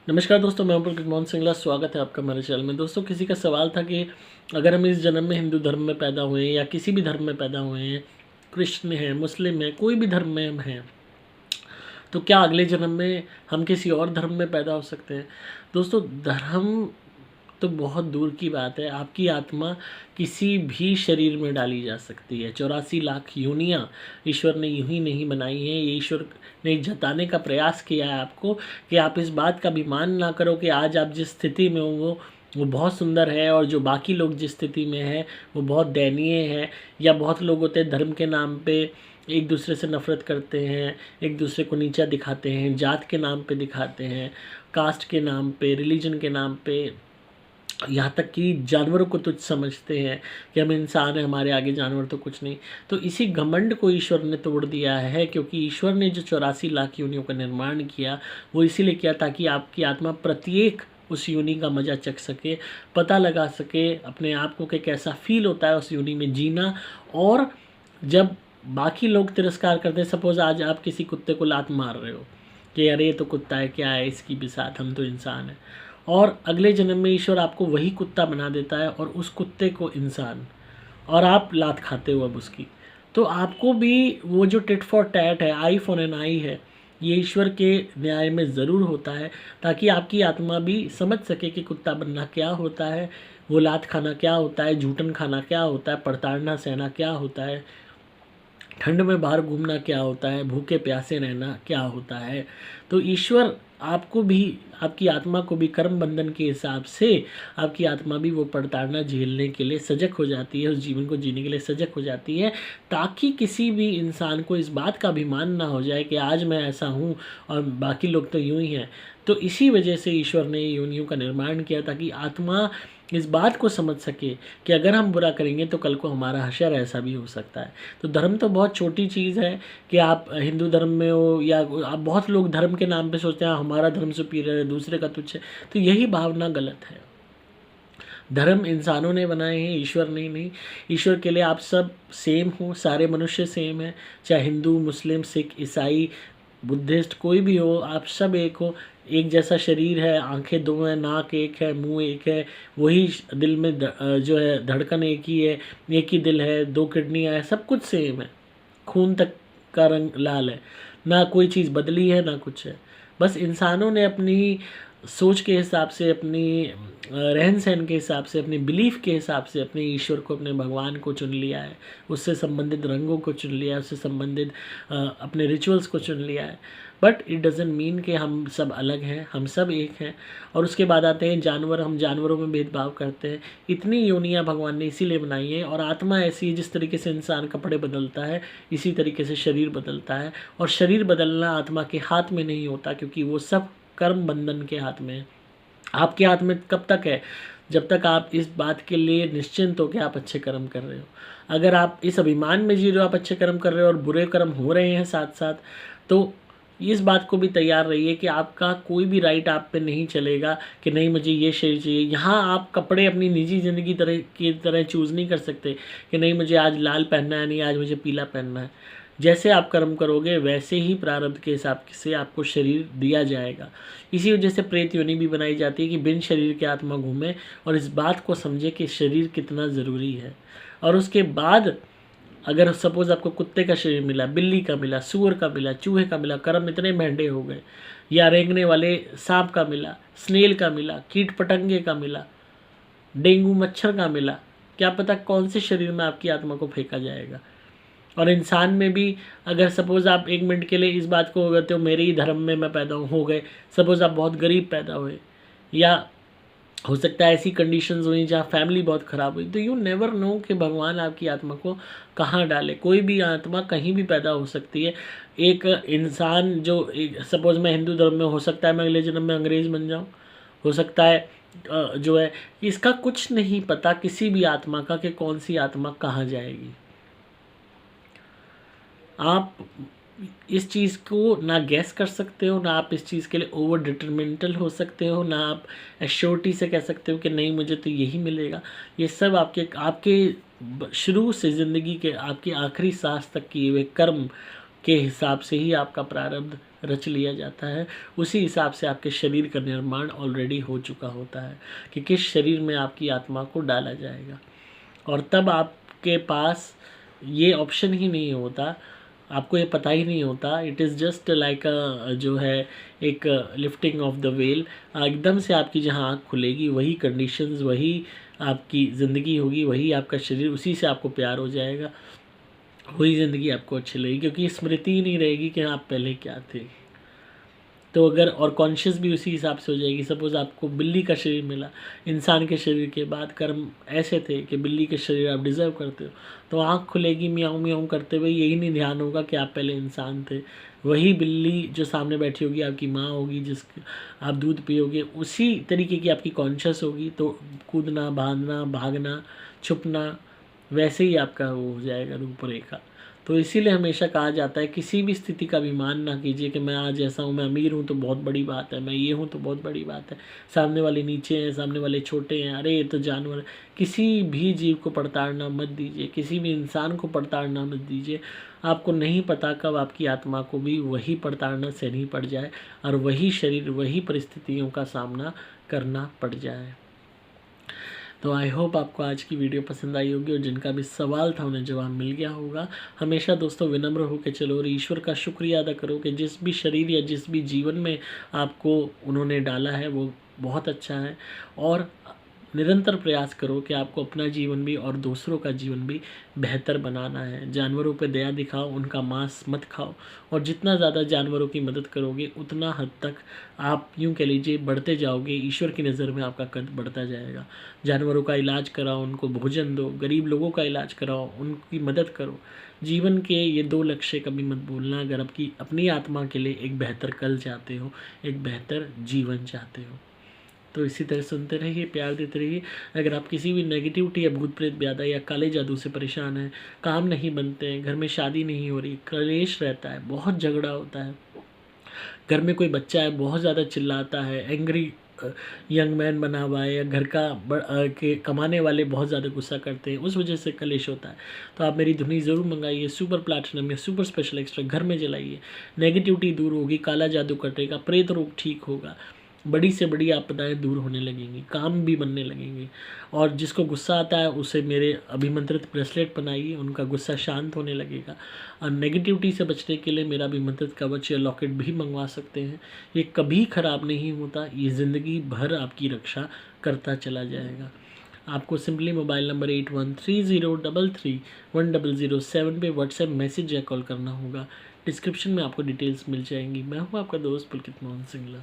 नमस्कार दोस्तों, मैं हूं पुलकित मोहन सिंगला। स्वागत है आपका हमारे चैनल में। दोस्तों, किसी का सवाल था कि अगर हम इस जन्म में हिंदू धर्म में पैदा हुए हैं या किसी भी धर्म में पैदा हुए हैं, कृष्ण हैं, मुस्लिम हैं, कोई भी धर्म में हम हैं, तो क्या अगले जन्म में हम किसी और धर्म में पैदा हो सकते हैं। दोस्तों, धर्म तो बहुत दूर की बात है। आपकी आत्मा किसी भी शरीर में डाली जा सकती है। 84 लाख योनियाँ ईश्वर ने यूं ही नहीं बनाई हैं। ये ईश्वर ने जताने का प्रयास किया है आपको कि आप इस बात का अभिमान ना करो कि आज आप जिस स्थिति में हो वो बहुत सुंदर है, और जो बाकी लोग जिस स्थिति में हैं वो बहुत दयनीय है। या बहुत लोग होते हैं धर्म के नाम पे एक दूसरे से नफ़रत करते हैं, एक दूसरे को नीचा दिखाते हैं, जात के नाम पे दिखाते हैं, कास्ट के नाम पे, रिलीजन के नाम पे, यहाँ तक कि जानवरों को तुच्छ समझते हैं कि हम इंसान हैं, हमारे आगे जानवर तो कुछ नहीं। तो इसी घमंड को ईश्वर ने तोड़ दिया है, क्योंकि ईश्वर ने जो 84 लाख योनियों का निर्माण किया वो इसीलिए किया ताकि आपकी आत्मा प्रत्येक उस योनि का मज़ा चख सके, पता लगा सके अपने आप को कि कैसा फील होता है उस योनि में जीना। और जब बाकी लोग तिरस्कार करते हैं, सपोज़ आज आप किसी कुत्ते को लात मार रहे हो कि अरे ये तो कुत्ता है, क्या है इसकी बिसात, हम तो इंसान हैं, और अगले जन्म में ईश्वर आपको वही कुत्ता बना देता है और उस कुत्ते को इंसान, और आप लात खाते हो अब उसकी। तो आपको भी वो जो टिट फॉर टैट है, आई फॉर एन आई है, ये ईश्वर के न्याय में ज़रूर होता है, ताकि आपकी आत्मा भी समझ सके कि कुत्ता बनना क्या होता है, वो लात खाना क्या होता है, झूठन खाना क्या होता है, प्रताड़ना सहना क्या होता है, ठंड में बाहर घूमना क्या होता है, भूखे प्यासे रहना क्या होता है। तो ईश्वर आपको भी, आपकी आत्मा को भी कर्म बंधन के हिसाब से आपकी आत्मा भी वो प्रताड़ना झेलने के लिए सजग हो जाती है, उस जीवन को जीने के लिए सजग हो जाती है, ताकि किसी भी इंसान को इस बात का अभिमान ना हो जाए कि आज मैं ऐसा हूँ और बाकी लोग तो यूं ही हैं। तो इसी वजह से ईश्वर ने योनियों का निर्माण किया, ताकि आत्मा इस बात को समझ सके कि अगर हम बुरा करेंगे तो कल को हमारा हशर ऐसा भी हो सकता है। तो धर्म तो बहुत छोटी चीज़ है कि आप हिंदू धर्म में हो, या आप, बहुत लोग धर्म के नाम पे सोचते हैं हमारा धर्म सुपीरियर है, दूसरे का तुच्छ है। तो यही भावना गलत है। धर्म इंसानों ने बनाए हैं, ईश्वर ने नहीं। ईश्वर के लिए आप सब सेम हो, सारे मनुष्य सेम हैं, चाहे हिंदू, मुस्लिम, सिख, ईसाई, बुद्धिस्ट, कोई भी हो, आप सब एक हो। एक जैसा शरीर है, आंखें दो हैं, नाक एक है, मुंह एक है, वही दिल में जो है धड़कन एक ही है, एक ही दिल है, 2 किडनियाँ है, सब कुछ सेम है, खून तक का रंग लाल है, ना कोई चीज़ बदली है ना कुछ है। बस इंसानों ने अपनी सोच के हिसाब से, अपनी रहन सहन के हिसाब से, अपनी बिलीफ के हिसाब से अपने ईश्वर को, अपने भगवान को चुन लिया है, उससे संबंधित रंगों को चुन लिया है, उससे संबंधित अपने रिचुअल्स को चुन लिया है। बट इट डज़ंट मीन कि हम सब अलग हैं, हम सब एक हैं। और उसके बाद आते हैं जानवर। हम जानवरों में भेदभाव करते हैं। इतनी योनियाँ भगवान ने इसीलिए बनाई है। और आत्मा ऐसी है, जिस तरीके से इंसान कपड़े बदलता है इसी तरीके से शरीर बदलता है। और शरीर बदलना आत्मा के हाथ में नहीं होता, क्योंकि वो सब कर्म बंधन के हाथ में है। आपके हाथ में कब तक है? जब तक आप इस बात के लिए निश्चिंत हो कि आप अच्छे कर्म कर रहे हो। अगर आप इस अभिमान में जी रहे हो आप अच्छे कर्म कर रहे हो और बुरे कर्म हो रहे हैं साथ साथ, तो इस बात को भी तैयार रहिए कि आपका कोई भी राइट आप पे नहीं चलेगा कि नहीं मुझे ये शरीर चाहिए। यहाँ आप कपड़े अपनी निजी ज़िंदगी की तरह चूज़ नहीं कर सकते कि नहीं मुझे आज लाल पहनना है, नहीं आज मुझे पीला पहनना है। जैसे आप कर्म करोगे वैसे ही प्रारब्ध के हिसाब से आपको शरीर दिया जाएगा। इसी वजह से प्रेत योनि भी बनाई जाती है कि बिन शरीर के आत्मा घूमे और इस बात को समझे कि शरीर कितना ज़रूरी है। और उसके बाद अगर सपोज़ आपको कुत्ते का शरीर मिला, बिल्ली का मिला, सूअर का मिला, चूहे का मिला, कर्म इतने महंगे हो गए, या रेंगने वाले सांप का मिला, स्नेल का मिला, कीट पतंगे का मिला, डेंगू मच्छर का मिला, क्या पता कौन से शरीर में आपकी आत्मा को फेंका जाएगा। और इंसान में भी अगर सपोज़ आप 1 मिनट के लिए इस बात को कहते हो मेरे ही धर्म में मैं पैदा हो गए, सपोज़ आप बहुत गरीब पैदा हुए, या हो सकता है ऐसी कंडीशंस हुई जहाँ फैमिली बहुत ख़राब हुई, तो यू नेवर नो कि भगवान आपकी आत्मा को कहाँ डाले। कोई भी आत्मा कहीं भी पैदा हो सकती है। एक इंसान जो सपोज़ मैं हिंदू धर्म में, हो सकता है मैं अगले जन्म में अंग्रेज़ बन जाऊँ, हो सकता है जो है, इसका कुछ नहीं पता किसी भी आत्मा का कि कौन सी आत्मा कहाँ जाएगी। आप इस चीज़ को ना गैस कर सकते हो, ना आप इस चीज़ के लिए ओवर डिटरमिनेंटल हो सकते हो, ना आप एश्योरिटी से कह सकते हो कि नहीं मुझे तो यही मिलेगा। ये सब आपके शुरू से ज़िंदगी के आपकी आखिरी सांस तक किए हुए कर्म के हिसाब से ही आपका प्रारब्ध रच लिया जाता है, उसी हिसाब से आपके शरीर का निर्माण ऑलरेडी हो चुका होता है कि किस शरीर में आपकी आत्मा को डाला जाएगा। और तब आपके पास ये ऑप्शन ही नहीं होता, आपको ये पता ही नहीं होता। इट इज़ जस्ट लाइक जो है एक लिफ्टिंग ऑफ द वेल। एकदम से आपकी जहाँ आँख खुलेगी वही कंडीशंस, वही आपकी ज़िंदगी होगी, वही आपका शरीर, उसी से आपको प्यार हो जाएगा, वही ज़िंदगी आपको अच्छी लगेगी, क्योंकि स्मृति ही नहीं रहेगी कि आप पहले क्या थे। तो अगर और कॉन्शियस भी उसी हिसाब से हो जाएगी। सपोज़ आपको बिल्ली का शरीर मिला, इंसान के शरीर के बाद कर्म ऐसे थे कि बिल्ली के शरीर आप डिज़र्व करते हो, तो आँख खुलेगी म्याऊं म्याऊं करते हुए, यही नहीं ध्यान होगा कि आप पहले इंसान थे। वही बिल्ली जो सामने बैठी होगी आपकी माँ होगी, जिसके आप दूध पियोगे, उसी तरीके की आपकी कॉन्शियस होगी। तो कूदना, बांधना, भागना, छुपना, वैसे ही आपका वो हो जाएगा रूपरेखा। तो इसीलिए हमेशा कहा जाता है किसी भी स्थिति का अभिमान ना कीजिए कि मैं आज ऐसा हूँ, मैं अमीर हूँ तो बहुत बड़ी बात है, मैं ये हूँ तो बहुत बड़ी बात है, सामने वाले नीचे हैं, सामने वाले छोटे हैं, अरे ये तो जानवर है। किसी भी जीव को प्रताड़ना मत दीजिए, किसी भी इंसान को प्रताड़ना मत दीजिए। आपको नहीं पता कब आपकी आत्मा को भी वही प्रताड़ना सहनी पड़ जाए और वही शरीर, वही परिस्थितियों का सामना करना पड़ जाए। तो आई होप आपको आज की वीडियो पसंद आई होगी और जिनका भी सवाल था उन्हें जवाब मिल गया होगा। हमेशा दोस्तों विनम्र होकर चलो और ईश्वर का शुक्रिया अदा करो कि जिस भी शरीर या जिस भी जीवन में आपको उन्होंने डाला है वो बहुत अच्छा है। और निरंतर प्रयास करो कि आपको अपना जीवन भी और दूसरों का जीवन भी बेहतर बनाना है। जानवरों पे दया दिखाओ, उनका मांस मत खाओ, और जितना ज़्यादा जानवरों की मदद करोगे उतना हद तक आप यूँ कह लीजिए बढ़ते जाओगे। ईश्वर की नज़र में आपका कद बढ़ता जाएगा। जानवरों का इलाज कराओ, उनको भोजन दो, गरीब लोगों का इलाज कराओ, उनकी मदद करो। जीवन के ये 2 लक्ष्य कभी मत भूलना अगर आपकी अपनी आत्मा के लिए एक बेहतर कल चाहते हो, एक बेहतर जीवन चाहते हो। तो इसी तरह सुनते रहिए, प्यार देते रहिए। अगर आप किसी भी नेगेटिविटी या भूत प्रेत ब्यादा या काले जादू से परेशान हैं, काम नहीं बनते हैं, घर में शादी नहीं हो रही, क्लेश रहता है, बहुत झगड़ा होता है, घर में कोई बच्चा है बहुत ज़्यादा चिल्लाता है, एंग्री यंग मैन बना हुआ है, या घर का के कमाने वाले बहुत ज़्यादा गुस्सा करते हैं, उस वजह से कलेश होता है, तो आप मेरी धुनी ज़रूर मंगाइए। सुपर प्लैटिनम या सुपर स्पेशल एक्स्ट्रा घर में जलाइए। नेगेटिविटी दूर होगी, काला जादू कटेगा, प्रेत रोग ठीक होगा, बड़ी से बड़ी आपदाएं दूर होने लगेंगी, काम भी बनने लगेंगे। और जिसको गुस्सा आता है उसे मेरे अभिमंत्रित ब्रेसलेट बनाइए, उनका गुस्सा शांत होने लगेगा। और नेगेटिविटी से बचने के लिए मेरा अभिमंत्रित कवच या लॉकेट भी मंगवा सकते हैं। ये कभी ख़राब नहीं होता, ये ज़िंदगी भर आपकी रक्षा करता चला जाएगा। आपको सिंपली मोबाइल नंबर 8130331007 पे व्हाट्सएप मैसेज या कॉल करना होगा। डिस्क्रिप्शन में आपको डिटेल्स मिल जाएंगी। मैं हूँ आपका दोस्त पुलकित मोहन सिंगला।